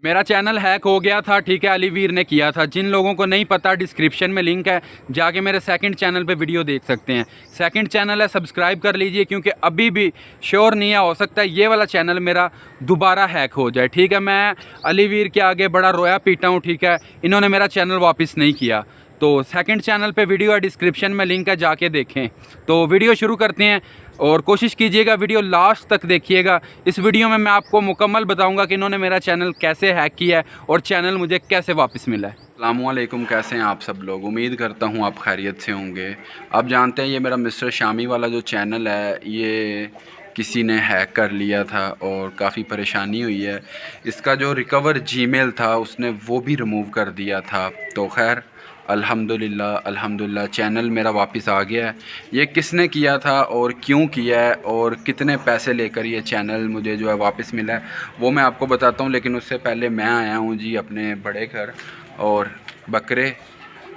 मेरा channel hack हो गया था, ठीक है, अली वीर ने किया था। जिन लोगों को नहीं पता, डिस्क्रिप्शन में लिंक है, जाके मेरे सेकंड चैनल पे वीडियो देख सकते हैं। सेकंड चैनल है, सब्सक्राइब कर लीजिए, क्योंकि अभी भी श्योर नहीं है, हो सकता है ये वाला चैनल मेरा दोबारा हैक हो जाए, ठीक है। मैं अली वीर के आगे बड़ा रोया पीटा हूँ, ठीक है, इन्होंने मेरा चैनल वापस नहीं किया। तो सेकंड चैनल पे वीडियो है, डिस्क्रिप्शन में लिंक है, जाके देखें। तो वीडियो शुरू करते हैं और कोशिश कीजिएगा वीडियो लास्ट तक देखिएगा। इस वीडियो में मैं आपको मुकम्मल बताऊंगा कि इन्होंने मेरा चैनल कैसे हैक किया है और चैनल मुझे कैसे वापस मिला है। अस्सलामुअलैकुम, कैसे हैं आप सब लोग? उम्मीद करता हूं आप खैरियत से होंगे। आप जानते हैं ये मेरा मिस्टर शामी वाला जो चैनल है, ये किसी ने हैक कर लिया था और काफ़ी परेशानी हुई है। इसका जो रिकवर जीमेल था उसने वो भी रिमूव कर दिया था। तो खैर अल्हम्दुलिल्लाह चैनल मेरा वापस आ गया है। ये किसने किया था और क्यों किया है और कितने पैसे लेकर ये चैनल मुझे जो है वापस मिला है, वो मैं आपको बताता हूँ। लेकिन उससे पहले मैं आया हूँ जी अपने बड़े घर और बकरे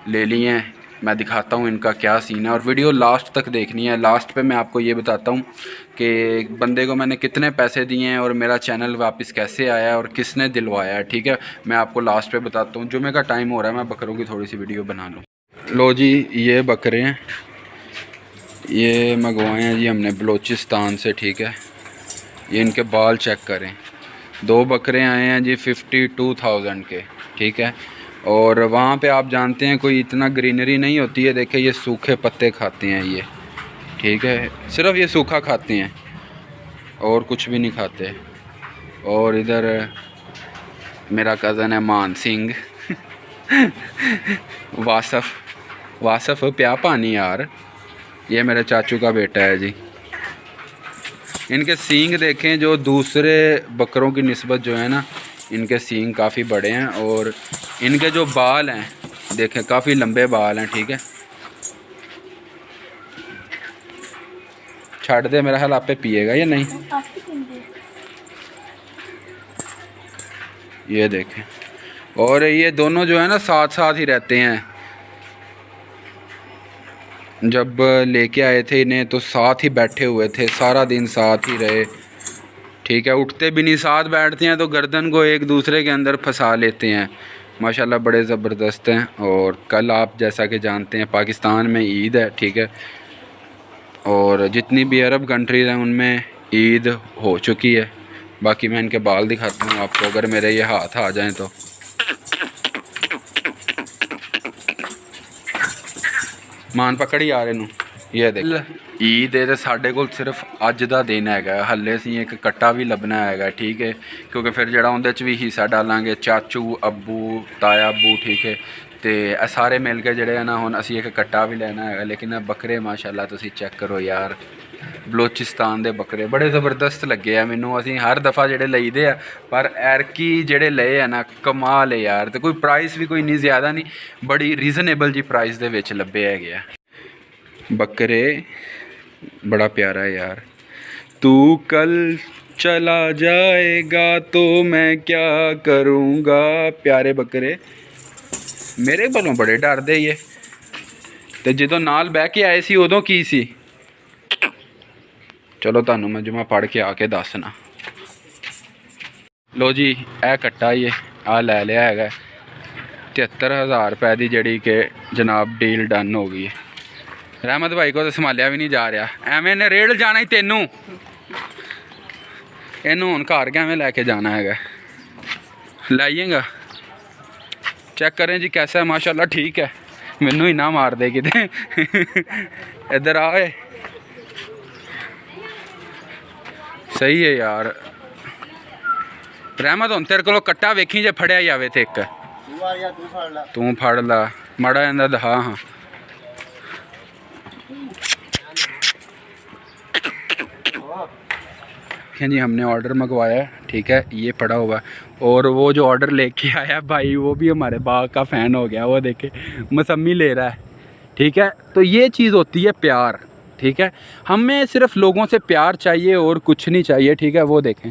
ले लिए हैं। मैं दिखाता हूँ इनका क्या सीन है और वीडियो लास्ट तक देखनी है। लास्ट पे मैं आपको ये बताता हूँ कि बंदे को मैंने कितने पैसे दिए हैं और मेरा चैनल वापस कैसे आया है और किसने दिलवाया है, ठीक है। मैं आपको लास्ट पे बताता हूँ। जुमे का टाइम हो रहा है, मैं बकरों की थोड़ी सी वीडियो बना लूँ। लो जी, ये बकरे हैं, ये मंगवाए हैं जी हमने बलूचिस्तान से, ठीक है। ये इनके बाल चेक करें। 2 बकरे आए हैं जी 52,000 के, ठीक है। और वहाँ पे आप जानते हैं कोई इतना ग्रीनरी नहीं होती है। देखें ये सूखे पत्ते खाते हैं ये, ठीक है, सिर्फ ये सूखा खाते हैं और कुछ भी नहीं खाते। और इधर मेरा कज़न है मान सिंह वासफ़ प्या पानी यार, ये मेरे चाचू का बेटा है जी। इनके सींग देखें, जो दूसरे बकरों की निस्बत जो है ना, इनके सींग काफ़ी बड़े हैं और इनके जो बाल हैं देखें काफ़ी लंबे बाल हैं, ठीक है। छाड़ दे, मेरा ख्याल आप पे पिएगा या नहीं। ये देखें, और ये दोनों जो है ना साथ साथ ही रहते हैं। जब लेके आए थे इन्हें तो साथ ही बैठे हुए थे, सारा दिन साथ ही रहे, ठीक है। उठते भी नहीं, साथ बैठते हैं तो गर्दन को एक दूसरे के अंदर फंसा लेते हैं। माशाल्लाह बड़े ज़बरदस्त हैं। और कल आप जैसा कि जानते हैं पाकिस्तान में ईद है, ठीक है, और जितनी भी अरब कंट्रीज़ हैं उनमें ईद हो चुकी है। बाकी मैं इनके बाल दिखाता हूँ आपको, अगर मेरे ये हाथ आ जाएं तो। मान पकड़ी आ रहे ये देख, ईद है तो साढ़े को सिर्फ अज का दिन है, हले असी एक कट्टा भी लभना है, ठीक है। क्योंकि फिर जरा उहदे भी हिस्सा डालांगे, चाचू अब्बू ताया अब्बू, ठीक है। तो सारे मिल के जड़े ना हुण असी एक कट्टा भी लेना है। लेकिन बकरे माशाल्लाह तुसी चेक करो यार, बलोचिस्तान के बकरे बड़े ज़बरदस्त लगे हैं मैनू। असी हर दफ़ा जोड़े लईदे आ, पर एरकी जोड़े लए है ना कमाल है यार। तो कोई प्राइस भी कोई इन्नी ज़्यादा नहीं, बड़ी रीजनेबल जी प्राइस दे विच लभे है। बकरे बड़ा प्यारा है यार। तू कल चला जाएगा तो मैं क्या करूँगा। प्यारे बकरे मेरे वालों बड़े डर दे ये। तो जो नाल बह के आए सी उदों की सी, चलो तुहानू मैं जुमा पढ़ के आके दसना। लो जी, ए कट्टा ये आ लै लिया है 73,000 रुपए की, जड़ी कि जनाब डील डन हो गई है। रहमत भाई को तो संभालिया भी नहीं जा रहा, एवें ने रेड़ जाना ही तेनू, इनू हुण घर किवें लैके जाना है। लाइएगा, चेक करें जी कैसा है। माशाल्लाह ठीक है, मैनू ही ना मार दे किते इधर आए, सही है यार। रहमत हुण तेरे को कट्टा वेखी जे फड़िया जावे तो एक तू फड़ ला माड़ा जांदा दिखा। हाँ जी, हमने ऑर्डर मंगवाया है, ठीक है, ये पड़ा हुआ। और वो जो ऑर्डर लेके आया भाई, वो भी हमारे बाग का फ़ैन हो गया। वो देखे मौसमी ले रहा है, ठीक है। तो ये चीज़ होती है प्यार, ठीक है। हमें सिर्फ लोगों से प्यार चाहिए और कुछ नहीं चाहिए, ठीक है। वो देखें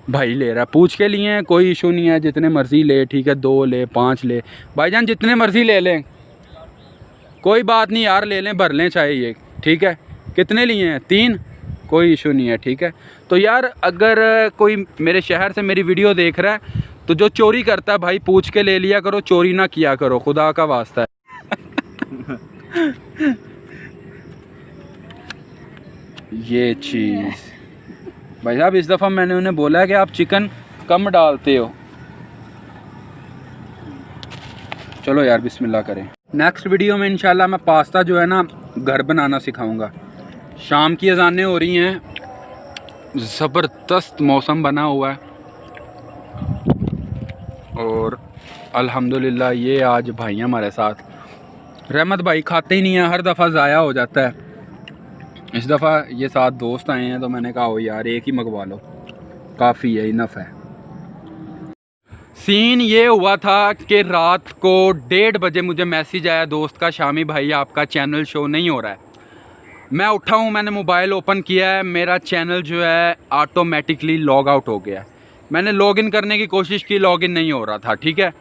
भाई ले रहा है, पूछ के लिए कोई इशू नहीं है, जितने मर्ज़ी ले, ठीक है। 2 ले 5 ले भाईजान, जितने मर्ज़ी ले लें, कोई बात नहीं यार, ले लें, भर लें चाहिए, ठीक है। कितने लिए हैं? 3, कोई इशू नहीं है, ठीक है। तो यार अगर कोई मेरे शहर से मेरी वीडियो देख रहा है तो जो चोरी करता है भाई पूछ के ले लिया करो, चोरी ना किया करो, खुदा का वास्ता है। ये चीज़ भाई साहब, इस दफ़ा मैंने उन्हें बोला है कि आप चिकन कम डालते हो। चलो यार बिस्मिल्लाह करें। नेक्स्ट वीडियो में इंशाल्लाह मैं पास्ता जो है ना घर बनाना सिखाऊंगा। शाम की अज़ानें हो रही हैं, ज़बरदस्त मौसम बना हुआ है और अल्हम्दुलिल्लाह ये आज भाई हमारे साथ, रहमत भाई खाते ही नहीं है, हर दफ़ा ज़ाया हो जाता है। इस दफ़ा ये साथ दोस्त आए हैं तो मैंने कहा हो यार एक ही मंगवा लो, काफ़ी है, इनफ है। सीन ये हुआ था कि रात को 1:30 बजे मुझे मैसेज आया दोस्त का, शामी भाई आपका चैनल शो नहीं हो रहा है। मैं उठा हूँ, मैंने मोबाइल ओपन किया है, मेरा चैनल जो है ऑटोमेटिकली लॉग आउट हो गया। मैंने लॉगिन करने की कोशिश की, लॉगिन नहीं हो रहा था, ठीक है।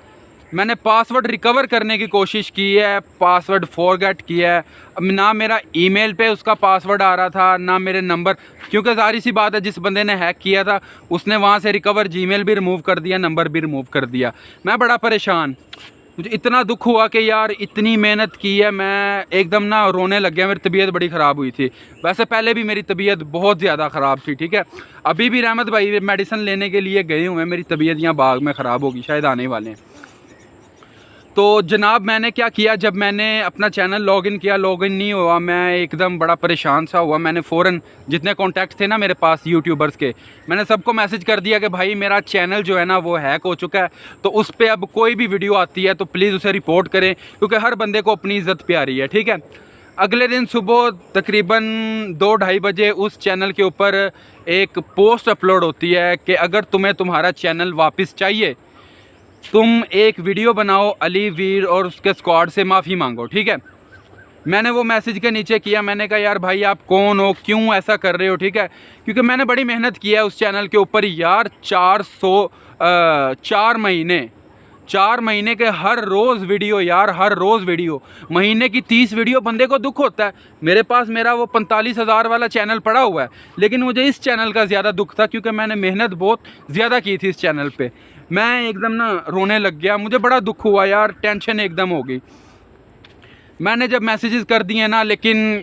मैंने पासवर्ड रिकवर करने की कोशिश की है, पासवर्ड फॉरगेट किया है। अब ना मेरा ईमेल पे उसका पासवर्ड आ रहा था, ना मेरे नंबर, क्योंकि ज़ाहिर सी बात है जिस बंदे ने हैक किया था उसने वहाँ से रिकवर जीमेल भी रिमूव कर दिया, नंबर भी रिमूव कर दिया। मैं बड़ा परेशान, मुझे इतना दुख हुआ कि यार इतनी मेहनत की है, मैं एकदम ना रोने लग गया। मेरी तबीयत बड़ी ख़राब हुई थी, वैसे पहले भी मेरी तबीयत बहुत ज़्यादा ख़राब थी, ठीक है। अभी भी रहमत भाई मेडिसिन लेने के लिए गए हुए हैं, मेरी तबीयत यहाँ बाग में ख़राब होगी, शायद आने वाले हैं। तो जनाब मैंने क्या किया, जब मैंने अपना चैनल लॉगिन किया, लॉगिन नहीं हुआ, मैं एकदम बड़ा परेशान सा हुआ। मैंने फ़ौरन जितने कॉन्टैक्ट थे ना मेरे पास यूट्यूबर्स के, मैंने सबको मैसेज कर दिया कि भाई मेरा चैनल जो है ना वो हैक हो चुका है, तो उस पर अब कोई भी वीडियो आती है तो प्लीज़ उसे रिपोर्ट करें, क्योंकि हर बंदे को अपनी इज़्ज़त प्यारी है, ठीक है। अगले दिन सुबह तकरीबन 2-2:30 बजे उस चैनल के ऊपर एक पोस्ट अपलोड होती है कि अगर तुम्हें तुम्हारा चैनल वापस चाहिए तुम एक वीडियो बनाओ, अली वीर और उसके स्क्वाड से माफ़ी मांगो, ठीक है। मैंने वो मैसेज के नीचे किया, मैंने कहा यार भाई आप कौन हो, क्यों ऐसा कर रहे हो, ठीक है। क्योंकि मैंने बड़ी मेहनत की है उस चैनल के ऊपर यार, 4 महीने के हर रोज़ वीडियो यार, हर रोज़ वीडियो, महीने की 30 वीडियो, बंदे को दुख होता है। मेरे पास मेरा वो 45,000 वाला चैनल पड़ा हुआ है, लेकिन मुझे इस चैनल का ज़्यादा दुख था क्योंकि मैंने मेहनत बहुत ज़्यादा की थी इस चैनल पे। मैं एकदम ना रोने लग गया, मुझे बड़ा दुख हुआ यार, टेंशन एकदम हो गई। मैंने जब मैसेजेस कर दिए ना, लेकिन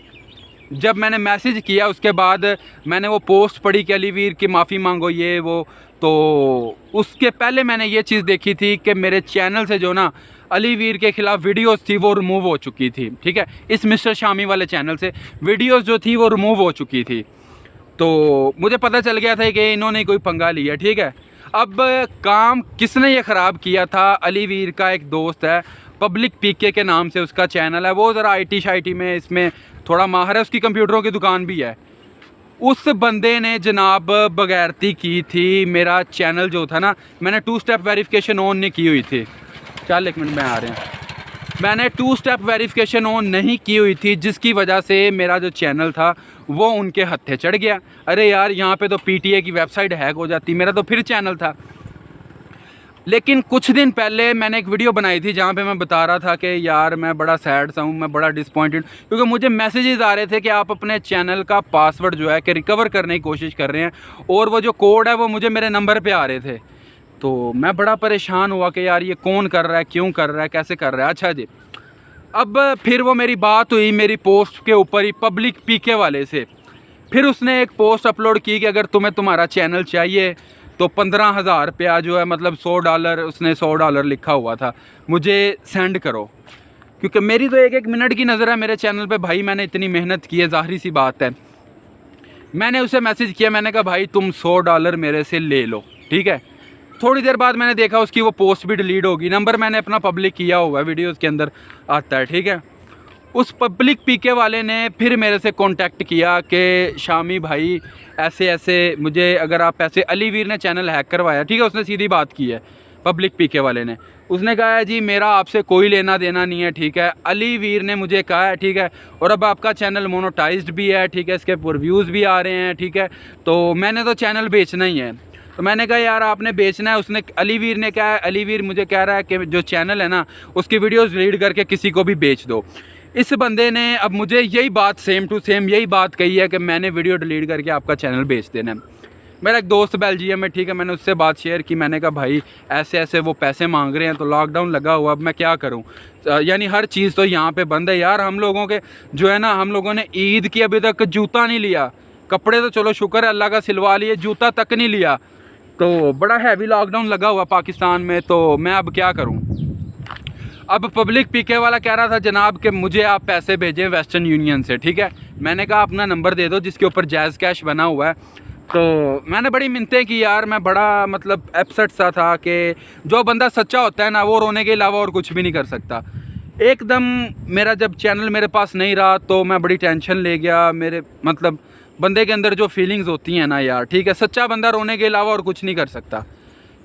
जब मैंने मैसेज किया उसके बाद मैंने वो पोस्ट पढ़ी कि अली वीर की माफ़ी मांगो ये वो, तो उसके पहले मैंने ये चीज़ देखी थी कि मेरे चैनल से जो ना अली वीर के ख़िलाफ़ वीडियोस थी वो रिमूव हो चुकी थी, ठीक है। इस मिस्टर शामी वाले चैनल से वीडियोस जो थी वो रिमूव हो चुकी थी, तो मुझे पता चल गया था कि इन्होंने कोई पंगा लिया, ठीक है। अब काम किसने ये ख़राब किया था, अली वीर का एक दोस्त है, पब्लिक पीके के नाम से उसका चैनल है, वो ज़रा IT शाइटी में इसमें थोड़ा माहिर है, उसकी कंप्यूटरों की दुकान भी है। उस बंदे ने जनाब बगैरती की थी, मेरा चैनल जो था ना, मैंने 2 स्टेप वेरिफिकेशन ऑन नहीं की हुई थी। चल 1 मिनट में आ रहे हैं। मैंने 2 स्टेप वेरिफिकेशन ऑन नहीं की हुई थी, जिसकी वजह से मेरा जो चैनल था वो उनके हत्थे चढ़ गया। अरे यार यहाँ पे तो PTA की वेबसाइट हैक हो जाती, मेरा तो फिर चैनल था। लेकिन कुछ दिन पहले मैंने एक वीडियो बनाई थी जहाँ पे मैं बता रहा था कि यार मैं बड़ा सैड सा हूँ, मैं बड़ा डिसपॉइंटेड, क्योंकि मुझे मैसेजेस आ रहे थे कि आप अपने चैनल का पासवर्ड जो है कि रिकवर करने की कोशिश कर रहे हैं, और वो जो कोड है वो मुझे मेरे नंबर पे आ रहे थे। तो मैं बड़ा परेशान हुआ कि यार ये कौन कर रहा है, क्यों कर रहा है, कैसे कर रहा है। अच्छा जी, अब फिर वो मेरी बात हुई मेरी पोस्ट के ऊपर ही पब्लिक पीके वाले से। फिर उसने एक पोस्ट अपलोड की कि अगर तुम्हें तुम्हारा चैनल चाहिए तो 15,000 रुपया जो है, मतलब $100, उसने $100 लिखा हुआ था, मुझे सेंड करो। क्योंकि मेरी तो 1-1 मिनट की नज़र है मेरे चैनल पे भाई, मैंने इतनी मेहनत की है, ज़ाहिर सी बात है। मैंने उसे मैसेज किया, मैंने कहा भाई तुम $100 मेरे से ले लो, ठीक है। थोड़ी देर बाद मैंने देखा उसकी वो पोस्ट भी डिलीट होगी, नंबर मैंने अपना पब्लिक किया हुआ है, वीडियोज़ के अंदर आता है, ठीक है। उस पब्लिक पीके वाले ने फिर मेरे से कांटेक्ट किया कि शामी भाई ऐसे ऐसे, मुझे अगर आप पैसे, अली वीर ने चैनल हैक करवाया, ठीक है, उसने सीधी बात की है पब्लिक पीके वाले ने। उसने कहा है जी मेरा आपसे कोई लेना देना नहीं है, ठीक है। अली वीर ने मुझे कहा है, ठीक है, और अब आपका चैनल मोनेटाइज्ड भी है, ठीक है, इसके रिव्यूज़ भी आ रहे हैं, ठीक है, तो मैंने तो चैनल बेचना ही है। तो मैंने कहा यार आपने बेचना है, उसने, अली वीर ने कहा है, अली वीर मुझे कह रहा है कि जो चैनल है ना उसकी वीडियोज़ डिलीट करके किसी को भी बेच दो। इस बंदे ने अब मुझे यही बात सेम टू सेम यही बात कही है कि मैंने वीडियो डिलीट करके आपका चैनल बेच देना है। मेरा एक दोस्त बेल्जियम में, ठीक है, मैंने उससे बात शेयर की। मैंने कहा भाई ऐसे ऐसे वो पैसे मांग रहे हैं, तो लॉकडाउन लगा हुआ, अब मैं क्या करूं। यानी हर चीज़ तो यहाँ पे बंद है यार। हम लोगों के जो है ना, हम लोगों ने ईद की अभी तक जूता नहीं लिया, कपड़े तो चलो शुक्र है अल्लाह का सिलवा लिए, जूता तक नहीं लिया। तो बड़ा हैवी लॉकडाउन लगा हुआ पाकिस्तान में, तो मैं अब क्या करूँ। अब पब्लिक पीके वाला कह रहा था जनाब कि मुझे आप पैसे भेजें वेस्टर्न यूनियन से, ठीक है। मैंने कहा अपना नंबर दे दो जिसके ऊपर जैज़ कैश बना हुआ है। तो मैंने बड़ी मिन्नतें की यार, मैं बड़ा मतलब अपसेट सा था कि जो बंदा सच्चा होता है ना, वो रोने के अलावा और कुछ भी नहीं कर सकता। एकदम मेरा जब चैनल मेरे पास नहीं रहा तो मैं बड़ी टेंशन ले गया। मेरे मतलब बंदे के अंदर जो फीलिंग्स होती हैं ना यार, ठीक है, सच्चा बंदा रोने के अलावा और कुछ नहीं कर सकता।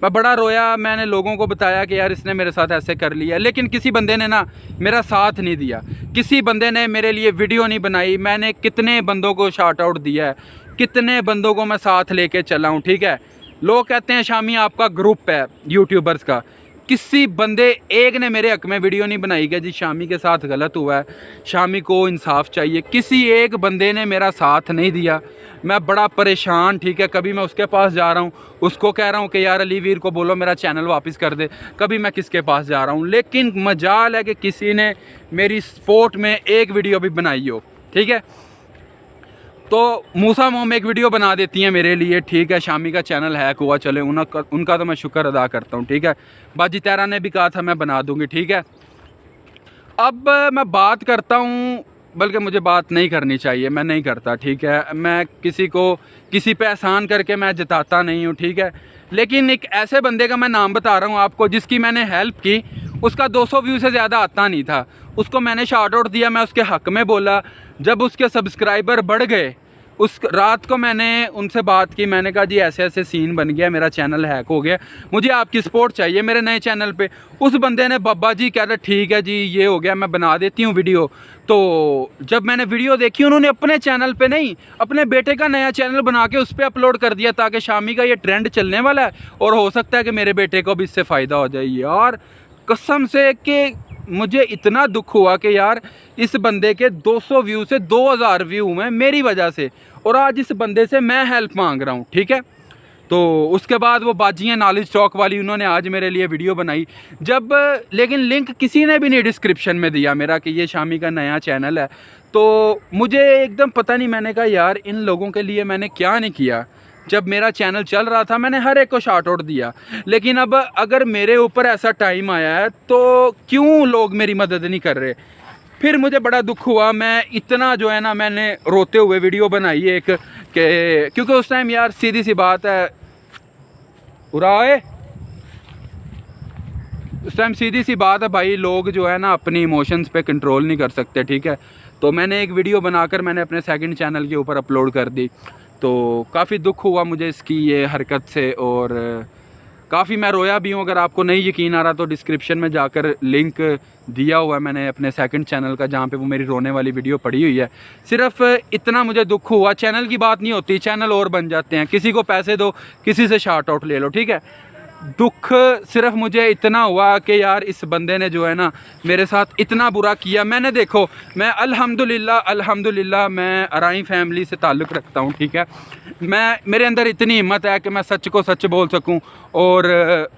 मैं बड़ा रोया, मैंने लोगों को बताया कि यार इसने मेरे साथ ऐसे कर लिया, लेकिन किसी बंदे ने ना मेरा साथ नहीं दिया, किसी बंदे ने मेरे लिए वीडियो नहीं बनाई। मैंने कितने बंदों को शार्ट आउट दिया है, कितने बंदों को मैं साथ लेके चला हूँ, ठीक है। लोग कहते हैं शामी आपका ग्रुप है यूट्यूबर्स का, किसी बंदे एक ने मेरे हक में वीडियो नहीं बनाई कि जी शामी के साथ गलत हुआ है, शामी को इंसाफ चाहिए। किसी एक बंदे ने मेरा साथ नहीं दिया। मैं बड़ा परेशान, ठीक है। कभी मैं उसके पास जा रहा हूँ, उसको कह रहा हूँ कि यार अली वीर को बोलो मेरा चैनल वापस कर दे, कभी मैं किसके पास जा रहा हूँ। लेकिन मजाल है कि किसी ने मेरी सपोर्ट में एक वीडियो भी बनाई हो, ठीक है। तो मूसा मोम एक वीडियो बना देती हैं मेरे लिए, ठीक है। शामी का चैनल हैक हुआ, चले उनका तो मैं शुक्र अदा करता हूँ, ठीक है। बाजी तेरा ने भी कहा था मैं बना दूँगी, ठीक है। अब मैं बात करता हूँ, बल्कि मुझे बात नहीं करनी चाहिए, मैं नहीं करता, ठीक है। मैं किसी पे एहसान करके मैं जताता नहीं हूँ, ठीक है। लेकिन एक ऐसे बंदे का मैं नाम बता रहा हूँ आपको जिसकी मैंने हेल्प की, उसका 200 व्यू से ज़्यादा आता नहीं था, उसको मैंने शार्ट आउट दिया, मैं उसके हक़ में बोला। जब उसके सब्सक्राइबर बढ़ गए, उस रात को मैंने उनसे बात की, मैंने कहा जी ऐसे ऐसे सीन बन गया, मेरा चैनल हैक हो गया, मुझे आपकी सपोर्ट चाहिए मेरे नए चैनल पे। उस बंदे ने बाबा जी कह रहे ठीक है जी ये हो गया, मैं बना देती हूँ वीडियो। तो जब मैंने वीडियो देखी, उन्होंने अपने चैनल पे नहीं, अपने बेटे का नया चैनल बना के उस पर अपलोड कर दिया, ताकि शामी का ये ट्रेंड चलने वाला है और हो सकता है कि मेरे बेटे को भी इससे फ़ायदा हो जाए। यार कसम से कि मुझे इतना दुख हुआ कि यार इस बंदे के 200 व्यू से 2000 व्यू में मेरी वजह से, और आज इस बंदे से मैं हेल्प मांग रहा हूँ, ठीक है। तो उसके बाद वो बाजियाँ नॉलेज टॉक वाली उन्होंने आज मेरे लिए वीडियो बनाई, जब लेकिन लिंक किसी ने भी नहीं डिस्क्रिप्शन में दिया मेरा कि ये शामी का नया चैनल है। तो मुझे एकदम पता नहीं, मैंने कहा यार इन लोगों के लिए मैंने क्या नहीं किया। जब मेरा चैनल चल रहा था मैंने हर एक को शार्ट आउट दिया, लेकिन अब अगर मेरे ऊपर ऐसा टाइम आया है तो क्यों लोग मेरी मदद नहीं कर रहे। फिर मुझे बड़ा दुख हुआ, मैं इतना जो है ना, मैंने रोते हुए वीडियो बनाई एक कि क्योंकि उस टाइम यार सीधी सी बात है उराए, उस टाइम सीधी सी बात है भाई, लोग जो है ना अपनी इमोशंस पे कंट्रोल नहीं कर सकते, ठीक है। तो मैंने एक वीडियो बनाकर मैंने अपने सेकंड चैनल के ऊपर अपलोड कर दी। तो काफ़ी दुख हुआ मुझे इसकी ये हरकत से, और काफ़ी मैं रोया भी हूँ। अगर आपको नहीं यकीन आ रहा तो डिस्क्रिप्शन में जाकर लिंक दिया हुआ है मैंने अपने सेकंड चैनल का, जहाँ पे वो मेरी रोने वाली वीडियो पड़ी हुई है। सिर्फ इतना मुझे दुख हुआ, चैनल की बात नहीं होती, चैनल और बन जाते हैं, किसी को पैसे दो, किसी से शार्ट आउट ले लो, ठीक है। दुख सिर्फ मुझे इतना हुआ कि यार इस बंदे ने जो है ना मेरे साथ इतना बुरा किया। मैंने देखो, मैं अल्हम्दुलिल्लाह मैं अराई फैमिली से ताल्लुक़ रखता हूँ, ठीक है। मेरे अंदर इतनी हिम्मत है कि मैं सच को सच बोल सकूँ, और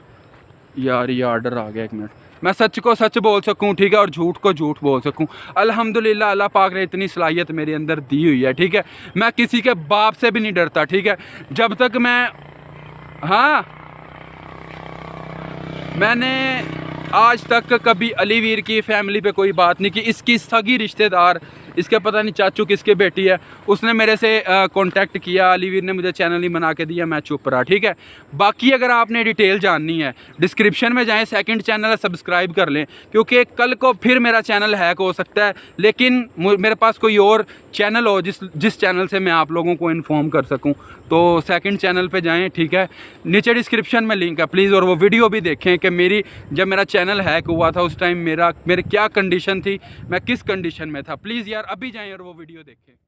यार ये आर्डर आ गया, एक मिनट, मैं सच को सच बोल सकूँ, ठीक है, और झूठ को झूठ बोल सकूँ। अल्हम्दुलिल्लाह अल्लाह पाक ने इतनी सलाहियत मेरे अंदर दी हुई है, ठीक है। मैं किसी के बाप से भी नहीं डरता, ठीक है। जब तक मैं, हाँ, मैंने आज तक कभी अली वीर की फैमिली पे कोई बात नहीं की। इसकी सगी रिश्तेदार, इसके पता नहीं चाचू किसके बेटी है, उसने मेरे से कांटेक्ट किया, अली वीर ने मुझे चैनल ही बना के दिया, मैं चुप रहा, ठीक है। बाकी अगर आपने डिटेल जाननी है डिस्क्रिप्शन में जाएं, सेकंड चैनल है, सब्सक्राइब कर लें, क्योंकि कल को फिर मेरा चैनल हैक हो सकता है, लेकिन मेरे पास कोई और चैनल हो जिस चैनल से मैं आप लोगों को इन्फॉर्म कर सकूं। तो सेकंड चैनल पे जाएं, ठीक है, नीचे डिस्क्रिप्शन में लिंक है प्लीज़, और वो वीडियो भी देखें कि जब मेरा चैनल हैक हुआ था उस टाइम मेरे क्या कंडीशन थी, मैं किस कंडीशन में था। प्लीज़ यार अभी जाएं और वो वीडियो देखें।